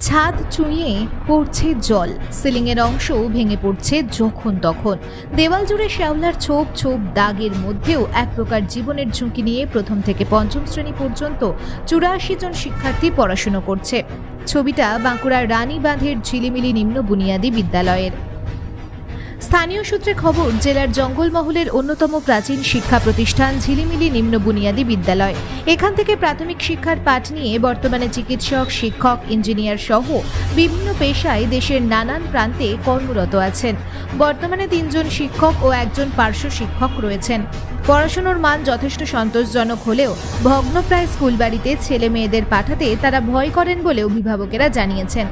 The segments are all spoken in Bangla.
ছাদ চুঁইয়ে পড়ছে জল, সিলিংয়ের অংশ ভেঙে পড়ছে যখন তখন। দেওয়াল জুড়ে শ্যাওলার ছোপ ছোপ দাগের মধ্যেও এক প্রকার জীবনের ঝুঁকি নিয়ে প্রথম থেকে পঞ্চম শ্রেণী পর্যন্ত ৮৪ জন শিক্ষার্থী পড়াশুনো করছে। ছবিটা বাঁকুড়ার রানীবাঁধের ঝিলিমিলি নিম্ন বুনিয়াদী বিদ্যালয়ের। স্থানীয় সূত্রে খবর, জেলার জঙ্গলমহলের অন্যতম প্রাচীন শিক্ষা প্রতিষ্ঠান ঝিলিমিলি নিম্ন বুনিয়াদী বিদ্যালয়। এখান থেকে প্রাথমিক শিক্ষার পাঠ নিয়ে বর্তমানে চিকিৎসক, শিক্ষক, ইঞ্জিনিয়ার সহ বিভিন্ন পেশায় দেশের নানান প্রান্তে কর্মরত আছেন। বর্তমানে ৩ জন শিক্ষক ও একজন পার্শ্ব শিক্ষক রয়েছেন। পড়াশোনার মান যথেষ্ট সন্তোষজনক হলেও ভগ্নপ্রায় স্কুলবাড়িতে ছেলে মেয়েদের পাঠাতে তারা ভয় করেন বলে অভিভাবকেরা জানিয়েছেন।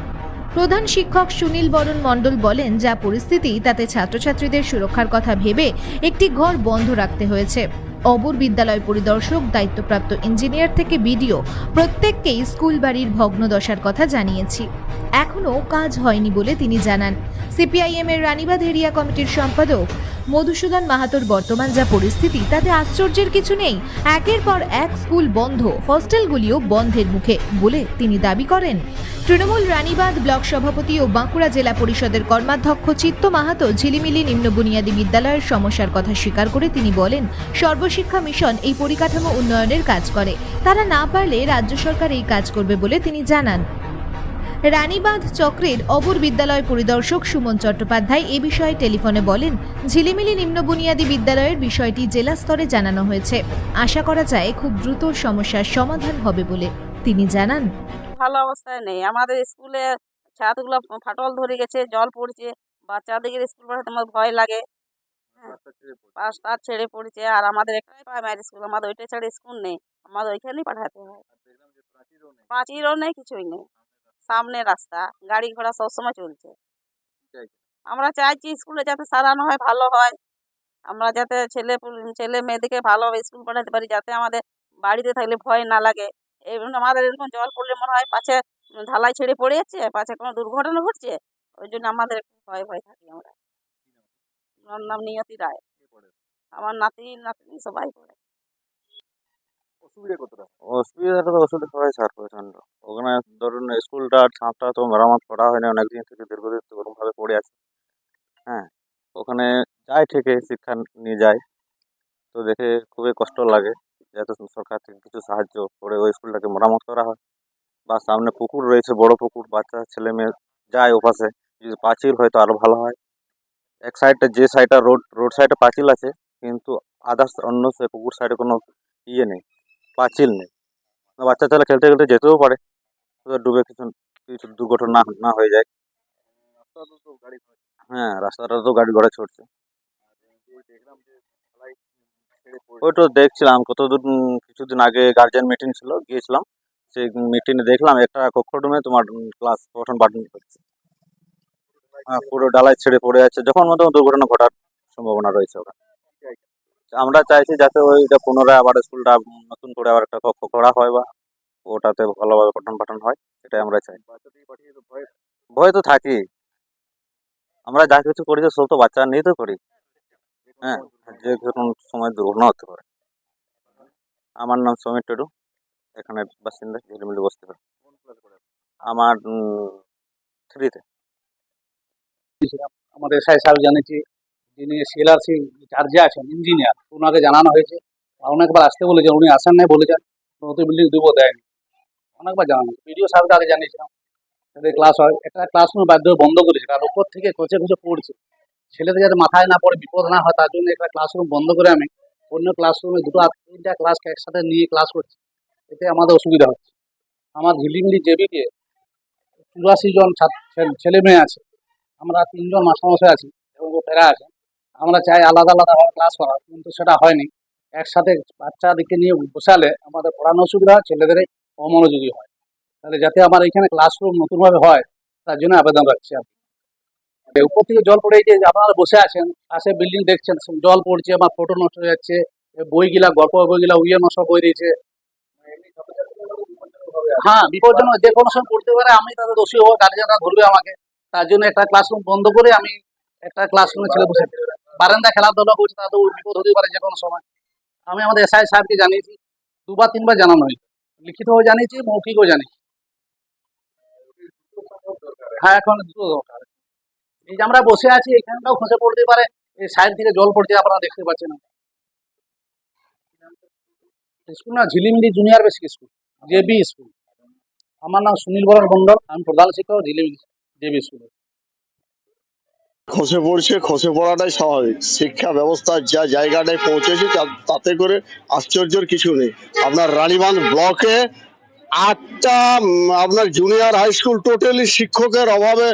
প্রধান শিক্ষক সুনীল বরণ মণ্ডল বলেন, যা পরিস্থিতি তাতে ছাত্রছাত্রীদের সুরক্ষার কথা ভেবে একটি ঘর বন্ধ রাখতে হয়েছে। অবর বিদ্যালয় পরিদর্শক, দায়িত্বপ্রাপ্ত ইঞ্জিনিয়ার থেকে বিডিও প্রত্যেককেই স্কুল বাড়ির ভগ্নদশার কথা জানিয়েছি। এখনও কাজ হয়নি বলে তিনি জানান। সিপিআইএম এর রানীবাঁধ এরিয়া কমিটির সম্পাদক মধুসূদন মাহাতোর বর্তমান যা পরিস্থিতি তাতে আশ্চর্যের কিছু নেই। একের পর এক স্কুল বন্ধ, হস্টেলগুলিও বন্ধের মুখে বলে তিনি দাবি করেন। তৃণমূল রানীবাঁধ ব্লক সভাপতি ও বাঁকুড়া জেলা পরিষদের কর্মাধ্যক্ষ চিত্ত মাহাতো ঝিলিমিলি নিম্ন বুনিয়াদী বিদ্যালয়ের সমস্যার কথা স্বীকার করে তিনি বলেন, সর্বশিক্ষা মিশন এই পরিকাঠামো উন্নয়নের কাজ করে। তারা না পারলে রাজ্য সরকার এই কাজ করবে বলে তিনি জানান। রানীবাঁধ চক্রের অবর বিদ্যালয় পরিদর্শক সুমন চট্টোপাধ্যায় এ বিষয়ে টেলিফোনে বলেন, ঝিলিমিলি নিম্ন বুনিয়াদী বিদ্যালয়ের বিষয়টি জেলা স্তরে জানানো হয়েছে। আশা করা যায় খুব দ্রুত সমস্যার সমাধান হবে বলে তিনি জানান। ভালো অবস্থায় নেই, আমাদের স্কুলে ছাদগুলো ফাটল ধরে গেছে, জল পড়ছে, বাচ্চাদের স্কুল পাঠাতে আমার ভয় লাগে। তার ছেড়ে পড়ছে, আর আমাদের একটাই প্রাইমারি স্কুল, আমাদের ওইটা ছেড়ে স্কুল নেই, আমাদের ওইখানেই পাঠাতে হয়। প্রাচীরও নেই, কিছুই নেই, সামনে রাস্তা, গাড়ি ঘোড়া সবসময় চলছে। আমরা চাইছি স্কুলে যাতে সারানো হয়, ভালো হয়, আমরা যাতে ছেলে মেয়েদেরকে ভালোভাবে স্কুল পাঠাতে পারি, যাতে আমাদের বাড়িতে থাকলে ভয় না লাগে। এই আমাদের এরকম জল পড়লে মনে হয় পাছে ঢালাই ছেড়ে পড়ে যাচ্ছে, পাছে কোনো দুর্ঘটনা ঘটছে, ওই জন্য আমাদের ভয় ভয় থাকি আমরা। আমার নাম নিয়তি রায়, আমার নাতনি সবাই পড়ে। অসুবিধাটা তো হয় স্যার প্রচণ্ড। ওখানে ধরুন স্কুলটা আর ছাদটা তো মেরামত করা হয়নি অনেকদিন থেকে, দীর্ঘদিন থেকে ওরকমভাবে পড়ে আছে। হ্যাঁ, ওখানে যায় ঠিকই, শিক্ষা নিয়ে যায়, তো দেখে খুবই কষ্ট লাগে। যাতে সরকার থেকে কিছু সাহায্য করে ওই স্কুলটাকে মেরামত করা হয়, বা সামনে পুকুর রয়েছে, বড় পুকুর, বাচ্চা ছেলে মেয়ে যায় ওপাশে, যদি পাঁচিল হয় তো আরও ভালো হয়। এক সাইডটা, যে সাইডটা রোড সাইডে পাঁচিল আছে, কিন্তু আদার্স অন্য সে পুকুর সাইডে কোনো ইয়ে নেই, পাঁচিল নেই। বাচ্চা ছেলে খেলতে খেলতে যেতেও পারে, ডুবে কিছু কিছু দুর্ঘটনা না হয়ে যায়। হ্যাঁ, রাস্তাটা তো গাড়ি ঘোড়া ছুটছে। ওই তো দেখছিলাম কতদূর, কিছুদিন আগে গার্জিয়ান মিটিং ছিল, গিয়েছিলাম। সেই মিটিংয়ে দেখলাম একটা কক্ষ রুমে তোমার ক্লাস পঠন পাঠন করছে। পুরো ডালাই ছেড়ে পড়ে আছে, যখন মতো দুর্ঘটনা ঘটার সম্ভাবনা রয়েছে ওখানে। আমরা চাইছি যাতে ওইটা পুনরায় আবার স্কুলটা নতুন করে আবার একটা কক্ষ করা হয়, বা ওটাতে ভালোভাবে পঠন পাঠন হয়, সেটাই আমরা চাই। ভয় তো থাকি, আমরা যা কিছু করি সব তো বাচ্চা নিয়ে তো করি। হ্যাঁ, যে কোনো সময় দুর্ঘটনা হতে পারে। আমার নাম সমীর টুডু, এখানে বাসিন্দা, ঝিলিমিলি বসতে পারে। আমার 3-তে। আমাদের এসআই সাহেব জানিয়েছি, যিনি সিএলআরসি চার্জে আছেন ইঞ্জিনিয়ার, ওনাকে জানানো হয়েছে। অনেকবার আসতে বলেছেন, উনি আসেন নাই, বলেছেন নতুন বিল্ডিং দেবো, দেয়নি। অনেকবার জানানো, ভিডিও সাহেবকে আগে জানিয়েছিলাম। যাতে ক্লাস হয়, একটা ক্লাসরুম বাধ্য হয়ে বন্ধ করেছে, কারণ উপর থেকে খচে খচে পড়ছে, ছেলেদের যাতে মাথায় না পড়ে বিপদ না হয়, তার জন্য একটা ক্লাসরুম বন্ধ করে আমি অন্য ক্লাসরুমে 2-3টা ক্লাসকে একসাথে নিয়ে ক্লাস করছি। এতে আমাদের অসুবিধা হচ্ছে। আমার ঝিলিমিলি জেবিতে 84 জন ছেলে মেয়ে আছে, আমরা 3 জন মাস্টারমশাই আছি এবং ও ফেরা আছে। আমরা চাই আলাদা আলাদাভাবে ক্লাস করা, কিন্তু সেটা হয়নি। একসাথে বাচ্চাদেরকে নিয়ে বসালে আমাদের পড়ানো অসুবিধা হয়, ছেলেদের অমনোযোগী হয়। তাহলে যাতে আমার এখানে ক্লাসরুম নতুনভাবে হয়, তার জন্য আবেদন রাখছি। উপর থেকে জল পড়ে, যে আপনারা বসে আছেন পাশে বিল্ডিং দেখছেন, জল পড়ছে, আমার ফটো নষ্ট হয়ে যাচ্ছে, বইগুলা, গল্প বইগুলা উইয়ে নষ্ট বই দিয়েছে। হ্যাঁ, বিপজ্জনক, যে কোনো সময় পড়তে পারে, আমি তাদের দোষী হবো, গার্জিয়ানরা ধরবে আমাকে। তার জন্য একটা ক্লাসরুম বন্ধ করে আমি একটা ক্লাসরুমে ছেলে বসে, বারান্দা খেলাধুলা করছে, তাদের বিপদ হতে পারে যে কোনো সময়। আমি আমাদের এসআই সাহেবকে জানিয়েছি, 2-3বার জানানো হয়েছে, লিখিতও জানিয়েছি, মৌখিকও জানিয়েছি। হ্যাঁ, এখন দুটো দরকার। এই যে আমরা বসে আছি এখানটাও খসে পড়তে পারে, এই সাইড থেকে জল পড়ছে আপনারা দেখতে পাচ্ছেন। স্কুল না, Jhilimili junior basic school, JB school. আমার নাম সুনীল বরণ মন্ডল, আমি প্রধান শিক্ষক ঝিলিমিলি জেবি স্কুলে। খসে পড়াটাই স্বাভাবিক। শিক্ষা ব্যবস্থার যা জায়গাটায় পৌঁছেছে তাতে করে আশ্চর্যের কিছু নেই। আপনার রানীবাঁধ ব্লকে 8টা আপনার জুনিয়র হাই স্কুল টোটালি শিক্ষকের অভাবে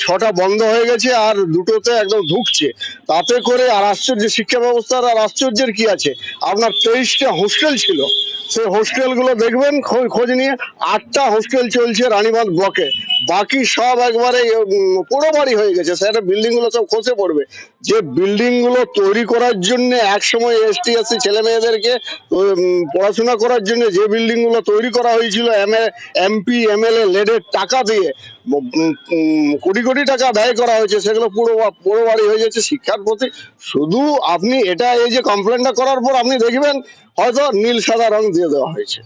6টা বন্ধ হয়ে গেছে আর 2টোতে একদম ঢুকছে। তাতে করে আর আশ্চর্য শিক্ষা ব্যবস্থার আর আশ্চর্যের কি আছে? আপনার 23টা হোস্টেল ছিল, সেই হোস্টেলগুলো দেখবেন খোঁজ নিয়ে 8টা হোস্টেল চলছে রানীবাঁধ ব্লকে, বাকি সব একবারে পোড়ো বাড়ি হয়ে গেছে। সেটা বিল্ডিং গুলো সব খসে পড়বে। যে বিল্ডিং গুলো তৈরি করার জন্য এক সময় এসটি এসসি ছেলে মেয়েদেরকে পড়াশোনা করার জন্য যে বিল্ডিং গুলো তৈরি করা হয়েছিল এমপি এমএলএ লেডের টাকা দিয়ে কোটি কোটি টাকা ব্যয় করা হয়েছে, সেগুলো পুরো বাড়ি হয়ে যাচ্ছে। শিক্ষার প্রতি শুধু আপনি এটা এই যে কমপ্লেনটা করার পর আপনি দেখবেন হয়তো নীল সাদা রং দিয়ে দেওয়া হয়েছে।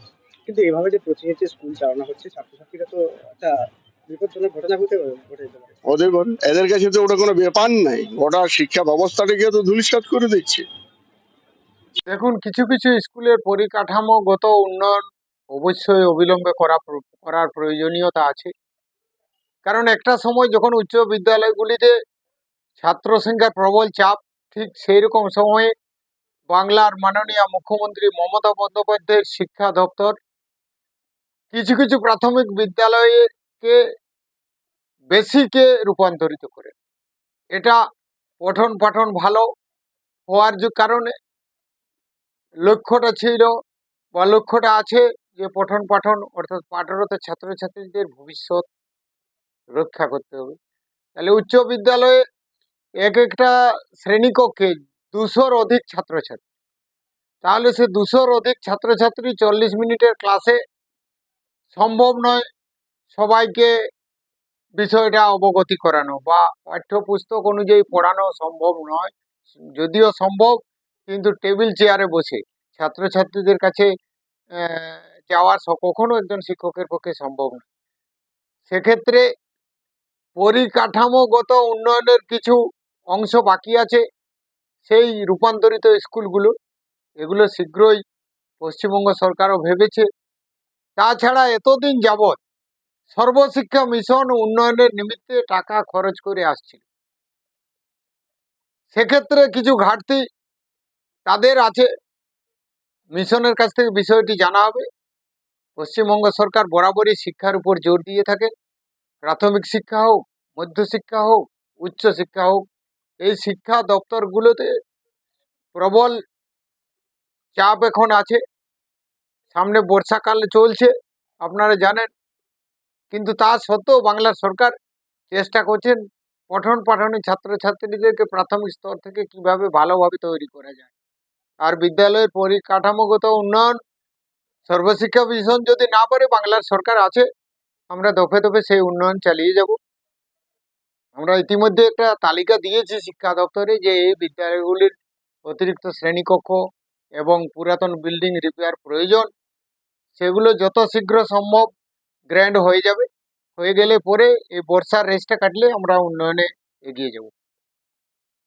কিন্তু এভাবে যে প্রতিনিয়ত স্কুল চালানো হচ্ছে, ছাত্রছাত্রীরা তো একটা বিপজ্জনক ঘটনা ঘটে যেতে পারে। এদের কাছে তো ওটা কোনো ব্যাপার নাই, ওটা শিক্ষা ব্যবস্থাটাকে তো ধূলিসাৎ করে দিচ্ছে। দেখুন, কিছু কিছু স্কুলের পরিকাঠামোগত উন্নয়ন অবশ্যই অবিলম্বে করার প্রয়োজনীয়তা আছে। কারণ একটা সময় যখন উচ্চ বিদ্যালয়গুলিতে ছাত্র সংখ্যার প্রবল চাপ, ঠিক সেই রকম সময়ে বাংলার মাননীয় মুখ্যমন্ত্রী মমতা বন্দ্যোপাধ্যায়ের শিক্ষা দপ্তর কিছু কিছু প্রাথমিক বিদ্যালয়কে বেসিকে রূপান্তরিত করে। এটা পঠন পাঠন ভালো হওয়ার কারণে লক্ষ্যটা ছিল বা লক্ষ্যটা আছে যে পঠন পাঠন অর্থাৎ পাঠরত ছাত্রছাত্রীদের ভবিষ্যৎ রক্ষা করতে হবে। তাহলে উচ্চ বিদ্যালয়ে এক একটা শ্রেণীকক্ষে 200-র অধিক ছাত্রছাত্রী, তাহলে সে 200-র অধিক ছাত্রছাত্রী 40 মিনিটের ক্লাসে সম্ভব নয় সবাইকে বিষয়টা অবগতি করানো বা পাঠ্যপুস্তক অনুযায়ী পড়ানো সম্ভব নয়। যদিও সম্ভব, কিন্তু টেবিল চেয়ারে বসে ছাত্রছাত্রীদের কাছে যাওয়া কখনো একজন শিক্ষকের পক্ষে সম্ভব নয়। সেক্ষেত্রে পরিকাঠামোগত উন্নয়নের কিছু অংশ বাকি আছে। সেই রূপান্তরিত স্কুলগুলো, এগুলো শীঘ্রই পশ্চিমবঙ্গ সরকারও ভেবেছে। তাছাড়া এতদিন যাবৎ সর্বশিক্ষা মিশন উন্নয়নের নিমিত্তে টাকা খরচ করে আসছিল। সেক্ষেত্রে কিছু ঘাটতি তাদের আছে, মিশনের কাছ থেকে বিষয়টি জানা হবে। পশ্চিমবঙ্গ সরকার বরাবরই শিক্ষার উপর জোর দিয়ে থাকে। প্রাথমিক শিক্ষা হোক, মধ্যশিক্ষা হোক, উচ্চ শিক্ষা হোক, এই শিক্ষা দপ্তরগুলোতে প্রবল চাপ এখন আছে। সামনে বর্ষাকাল চলছে, আপনারা জানেন। কিন্তু তা সত্ত্বেও বাংলার সরকার চেষ্টা করছেন পঠন পাঠনে ছাত্রছাত্রীদেরকে প্রাথমিক স্তর থেকে কিভাবে ভালোভাবে তৈরি করা যায়। আর বিদ্যালয়ের পরিকাঠামোগত উন্নয়ন সর্বশিক্ষা মিশন যদি না পারে, বাংলার সরকার আছে, আমরা দফে দফে সেই উন্নয়ন চালিয়ে যাব। আমরা ইতিমধ্যে একটা তালিকা দিয়েছি শিক্ষা দপ্তরে যে এই বিদ্যালয়গুলির অতিরিক্ত শ্রেণীকক্ষ এবং পুরাতন বিল্ডিং রিপেয়ার প্রয়োজন। সেগুলো যত শীঘ্র সম্ভব গ্র্যান্ড হয়ে যাবে। হয়ে গেলে পরে এই বর্ষার রেসটা কাটলে আমরা উন্নয়নে এগিয়ে যাব।